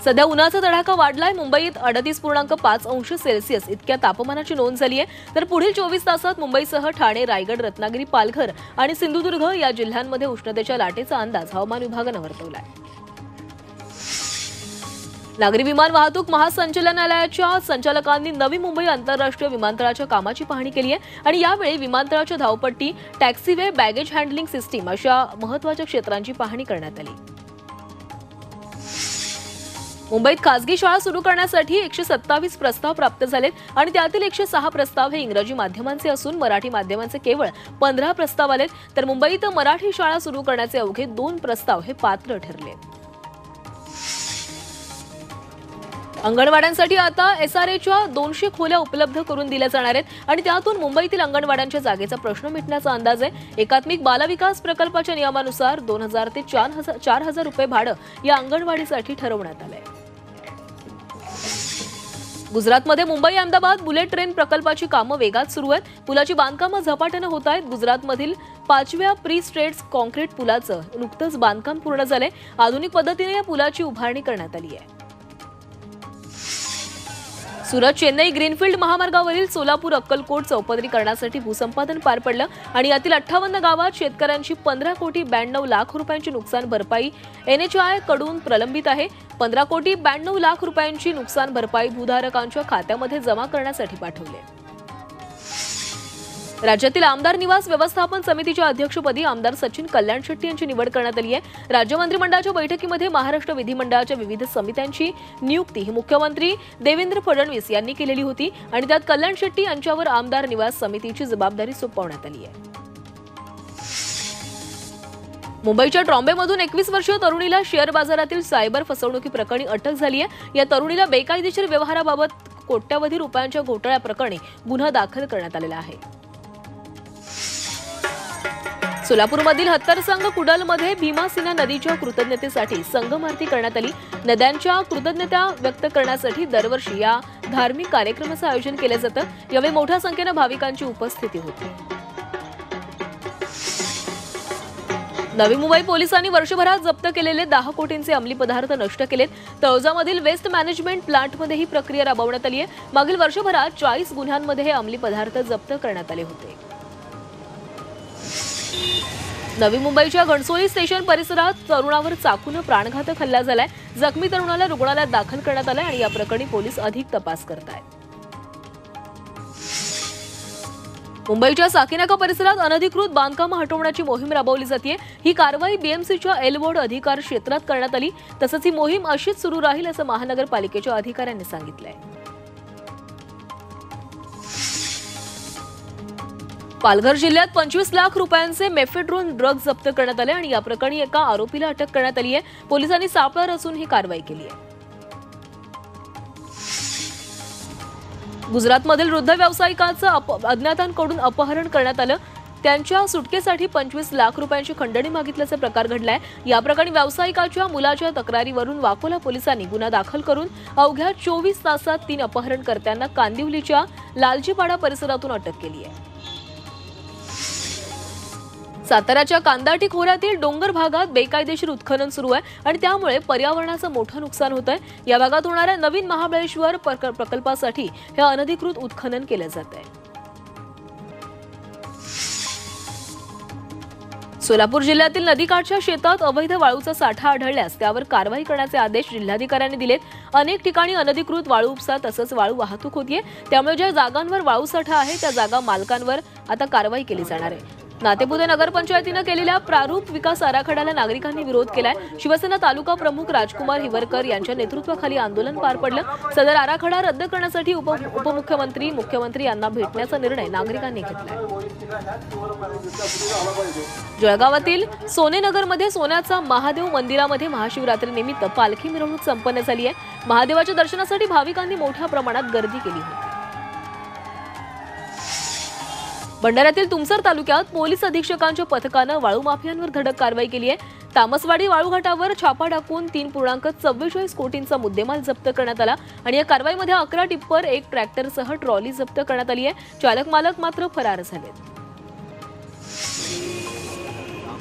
सध्या उन्हाचा तडाखा वाढलाय। मुंबईत 38.5 अंश सेल्सिअस इतक्या तापमानाची नोंद झाली आहे। तर पुढील 24 तासात मुंबईसह ठाणे, रायगड, रत्नागिरी, पालघर आणि सिंधुदुर्ग या जिल्ह्यांमध्ये उष्णतेच्या लाटेचा अंदाज हवामान विभागाने वर्तवलाय। नागरी विमान वाहतूक महासंचालनालयाच्या संचालकांनी नवी मुंबई आंतरराष्ट्रीय विमानतळाच्या कामाची पाहणी केली आहे आणि यावेळी विमानतळाच्या धावपट्टी, टॅक्सीवे, बॅगेज हँडलिंग सिस्टीम अशा महत्त्वाच्या क्षेत्रांची पाहणी करण्यात आली। मुंबईत खासगी शाळा सुरू करण्यासाठी 127 प्रस्ताव प्राप्त झालेत आणि त्यातील 106 प्रस्ताव हे इंग्रजी माध्यमांचे असून मराठी माध्यमांचे केवळ 15 प्रस्ताव आलेत। तर मुंबईत मराठी शाळा सुरू करण्याचे अवघे 2 प्रस्ताव हे पात्र ठरले। अंगणवाड्यांसाठी आता एसआरएच्या 200 खोल्या उपलब्ध करून दिल्या जाणार आहेत आणि त्यातून मुंबईतील अंगणवाड्यांच्या जागेचा प्रश्न मिटण्याचा अंदाज आहे। एकात्मिक बालविकास प्रकल्पाच्या नियमानुसार 2000 ते 4000 रुपये भाडं या अंगणवाडीसाठी ठरवण्यात आलंय। गुजरातमध्ये मुंबई अहमदाबाद बुलेट ट्रेन प्रकल्पाची कामं वेगात सुरू आहेत। पुलाची बांधकामं झपाट्याने होत आहेत। गुजरातमधील 5व्या प्री स्ट्रेट्स कॉन्क्रीट पुलाचं नुकतंच बांधकाम पूर्ण झालंय। आधुनिक पद्धतीने या पुलाची उभारणी करण्यात आली आहे। सुरत चेन्नई ग्रीनफील्ड महामार्गावरील सोलापूर अक्कलकोट चौपदरीकरणासाठी भूसंपादन पार पडलं आणि यातील 58 गावात शेतकऱ्यांची 15 कोटी 92 लाख रुपयांची नुकसान भरपाई NHAI कडून प्रलंबित आहे। 15 कोटी 92 लाख रुपयांची नुकसान भरपाई भूधारकांच्या खात्यामध्ये जमा करण्यासाठी पाठवले। राज्यातील आमदार निवास व्यवस्थापन समितीच्या अध्यक्षपदी आमदार सचिन कल्याण शेट्टी यांची निवड करण्यात आली आहे। राज्य मंत्रिमंडळाच्या बैठकीमध्ये महाराष्ट्र विधिमंडळाच्या विविध समित्यांची नियुक्ती ही मुख्यमंत्री देवेंद्र फडणवीस यांनी केलेली होती आणि त्यात कल्याण शेट्टी यांच्यावर आमदार निवास समितीची जबाबदारी सोपवण्यात आली आहे। मुंबईच्या ट्रॉम्बेमधून 21 वर्षीय तरुणीला शेअर बाजारातील सायबर फसवणुकी प्रकरणी अटक झाली आहे। या तरुणीला बेकायदेशीर व्यवहाराबाबत कोट्यवधी रुपयांच्या घोटाळ्याप्रकरणी गुन्हा दाखल करण्यात आलेला आहे। सोलापूरमधील हत्तरसंग कुडलमध्ये भीमासिना नदीच्या कृतज्ञतेसाठी संगम आरती करण्यात आली। नद्यांच्या कृतज्ञता व्यक्त करण्यासाठी दरवर्षी या धार्मिक कार्यक्रमाचं आयोजन केलं जातं। यावेळी मोठ्या संख्येने भाविकांची उपस्थिती होती। नवी मुंबई पोलिसांनी वर्षभरात जप्त केलेले 10 कोटींचे अंमली पदार्थ नष्ट केलेत। तळोजामधील वेस्ट मॅनेजमेंट प्लांटमध्ये ही प्रक्रिया राबवण्यात आली आहे। मागील वर्षभरात 40 गुन्ह्यांमध्ये हे अंमली पदार्थ जप्त करण्यात आले होते। नवी मुंबईच्या घणसोली स्टेशन परिसरात तरुणावर चाकूने प्राणघातक हल्ला झालाय। जखमी तरुणाला रुग्णालयात दाखल करण्यात आले आणि या प्रकरणी पोलीस अधिक तपास करतायत। मुंबईच्या साकीनाका परिसरात अनधिकृत बांधकामं हटवण्याची मोहीम राबवली जाते। ही कारवाई बीएमसीच्या एलवॉर्ड अधिकार क्षेत्रात करण्यात आली। तसंच ही मोहीम अशीच सुरू राहील असं महानगरपालिकेच्या अधिकाऱ्यांनी सांगितलंय। पालघर जिल्ह्यात 25 लाख रुपयांचे मेफेड्रोन ड्रग्ज जप्त करण्यात आले आणि या प्रकरणी एका आरोपीला अटक करण्यात आली आहे। पोलिसांनी सापळा रचून ही कारवाई केली आहे। गुजरातमधील वृद्ध व्यावसायिकाचं अज्ञातांकडून अपहरण करण्यात आलं। त्यांच्या सुटकेसाठी 25 लाख रुपयांची खंडणी मागितल्याचा प्रकार घडलाय। या प्रकरणी व्यावसायिकाच्या मुलाच्या तक्रारीवरून वाकोला पोलिसांनी गुन्हा दाखल करून अवघ्या 24 तासात 3 अपहरणकर्त्यांना कांदिवलीच्या लालजीपाडा परिसरातून अटक केली आहे। साताऱ्याच्या कांदाटी खोऱ्यातील डोंगर भागात बेकायदेशीर उत्खनन सुरू आहे आणि त्यामुळे पर्यावरणाचं मोठं नुकसान होत आहे। या भागात होणाऱ्या नवीन महाबळेश्वर प्रकल्पासाठी हे अनधिकृत उत्खनन केलं जात आहे। सोलापूर जिल्ह्यातील नदीकाठच्या शेतात अवैध वाळूचा साठा आढळल्यास त्यावर कारवाई करण्याचे आदेश जिल्हाधिकाऱ्यांनी दिलेत। अनेक ठिकाणी अनधिकृत वाळू उपसा तसंच वाळू वाहतूक होतीये। त्यामुळे ज्या जागांवर वाळू साठा आहे त्या जागा मालकांवर आता कारवाई केली जाणार आहे। नातेपुते नगरपंचायतीने केलेल्या प्रारूप विकास आराखड्याला नागरिकांनी विरोध केलाय। शिवसेना तालुका प्रमुख राजकुमार हिवरकर यांच्या नेतृत्वाखाली आंदोलन पार पडलं। सदर आराखडा रद्द करण्यासाठी उपमुख्यमंत्री मुख्यमंत्री यांना भेटण्याचा निर्णय नागरिकांनी घेतलाय। जळगावातील सोनेनगरमध्ये सोन्याचा महादेव मंदिरामध्ये महाशिवरात्री निमित्त पालखी मिरवणूक संपन्न झाली आहे। महादेवाच्या दर्शनासाठी भाविकांनी मोठ्या प्रमाणात गर्दी केली होती। भंडाऱ्यातील तुमसर तालुक्यात पोलीस अधीक्षकांच्या पथकानं वाळू माफियांवर धडक कारवाई केली आहे। तामसवाडी वाळूघाटावर छापा टाकून 3.44 कोटींचा मुद्देमाल जप्त करण्यात आला आणि या कारवाईमध्ये 11 टिप्पर, 1 ट्रॅक्टरसह ट्रॉली जप्त करण्यात आली आहे। चालक मालक मात्र फरार झालेत।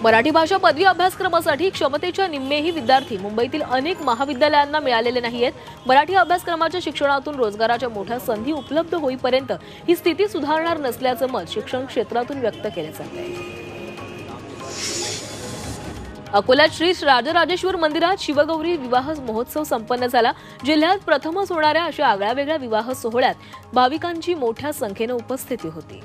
मराठी भाषा पदवी अभ्यासक्रमासाठी क्षमतेच्या निम्मेही विद्यार्थी मुंबईतील अनेक महाविद्यालयांना मिळालेले नाहीयेत। मराठी अभ्यासक्रमाच्या शिक्षणातून रोजगाराच्या मोठ्या संधी उपलब्ध होईपर्यंत ही स्थिती सुधारणार नसल्याचं मत शिक्षण क्षेत्रातून व्यक्त केलं जातंय। अकोल्यात श्री राजराजेश्वर मंदिरात शिवगौरी विवाह महोत्सव संपन्न झाला। जिल्ह्यात प्रथमच होणाऱ्या अशा आगळ्यावेगळ्या विवाह सोहळ्यात भाविकांची मोठ्या संख्येने उपस्थिती होती।